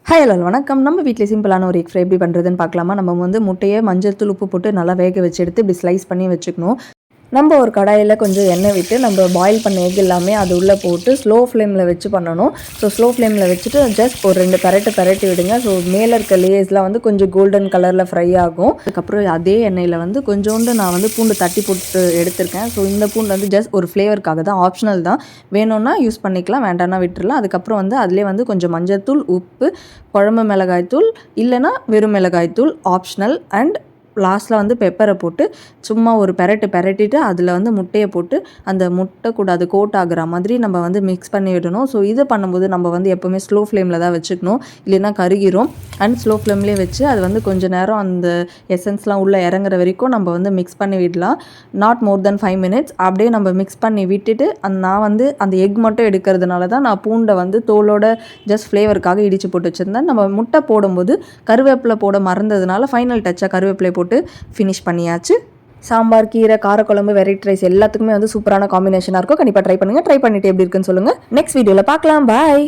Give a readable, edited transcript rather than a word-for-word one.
Hi hello வணக்கம். நம்ம வீட்டில் சிம்பிளான ஒரு எக் ஃப்ரை எப்படி பண்ணுறதுன்னு பார்க்கலாமா? நம்ம வந்து முட்டையை மஞ்சள் தூள் உப்பு போட்டு நல்லா வேக வச்சு எடுத்து இப்படி ஸ்லைஸ் பண்ணி வச்சுக்கணும். நம்ம ஒரு கடாயில் கொஞ்சம் எண்ணெய் விட்டு நம்ம பாயில் பண்ண எக் எல்லாமே அது உள்ளே போட்டு ஸ்லோ ஃப்ளேமில் வச்சு பண்ணணும். ஸோ ஸ்லோ ஃப்ளேமில் வச்சுட்டு ஜஸ்ட் ஒரு 2 பெரட்டி விடுங்க. ஸோ மேலே இருக்க லேயர்ஸ்லாம் வந்து கொஞ்சம் கோல்டன் கலரில் ஃப்ரை ஆகும். அதுக்கப்புறம் அதே எண்ணெயில் வந்து கொஞ்சோண்டு நான் வந்து பூண்டு தட்டி போட்டு எடுத்திருக்கேன். ஸோ இந்த பூண்டு வந்து ஜஸ்ட் ஒரு ஃப்ளேவருக்காக தான், ஆப்ஷனல் தான். வேணும்னா யூஸ் பண்ணிக்கலாம், வேண்டாம்னா விட்டுறலாம். அதுக்கப்புறம் வந்து அதிலே வந்து கொஞ்சம் மஞ்சள் தூள், உப்பு, குழம்பு மிளகாய் தூள் இல்லைனா வெறும் மிளகாய் தூள் ஆப்ஷனல். அண்ட் லாஸ்ட்டில் வந்து பெப்பரை போட்டு சும்மா ஒரு பெரட்டிட்டு அதில் வந்து முட்டையை போட்டு அந்த முட்டை கூட அது கோட் ஆகிற மாதிரி நம்ம வந்து மிக்ஸ் பண்ணி விடணும். ஸோ இதை பண்ணும்போது நம்ம வந்து எப்போவுமே ஸ்லோ ஃப்ளேமில் தான் வச்சுக்கணும், இல்லைன்னா கருகிரும். அண்ட் ஸ்லோ ஃப்ளேம்லேயே வச்சு அது வந்து கொஞ்சம் நேரம் அந்த எசன்ஸ்லாம் உள்ளே இறங்குற வரைக்கும் நம்ம வந்து மிக்ஸ் பண்ணி விடலாம். நாட் மோர் தென் 5 minutes அப்படியே நம்ம மிக்ஸ் பண்ணி விட்டுட்டு நான் வந்து அந்த எக் மட்டும் எடுக்கிறதுனால தான் நான் பூண்டை வந்து தோலோட ஜஸ்ட் ஃப்ளேவருக்காக இடித்து போட்டு வச்சுருந்தேன். நம்ம முட்டை போடும்போது கருவேப்பிலை போட மறந்ததுனால ஃபைனல் டச்சாக கருவேப்பிலை போட்டு ஃபினிஷ் பண்ணியாச்சு. சாம்பார், கீரை, காரக்குழம்பு, வெரைட்டி ரைஸ் எல்லாத்துக்குமே வந்து சூப்பரான காம்பினேஷனாக இருக்கும். கண்டிப்பாக ட்ரை பண்ணுங்கள். ட்ரை பண்ணிவிட்டு எப்படி இருக்குன்னு சொல்லுங்கள். நெக்ஸ்ட் வீடியோவில் பார்க்கலாம். பாய்.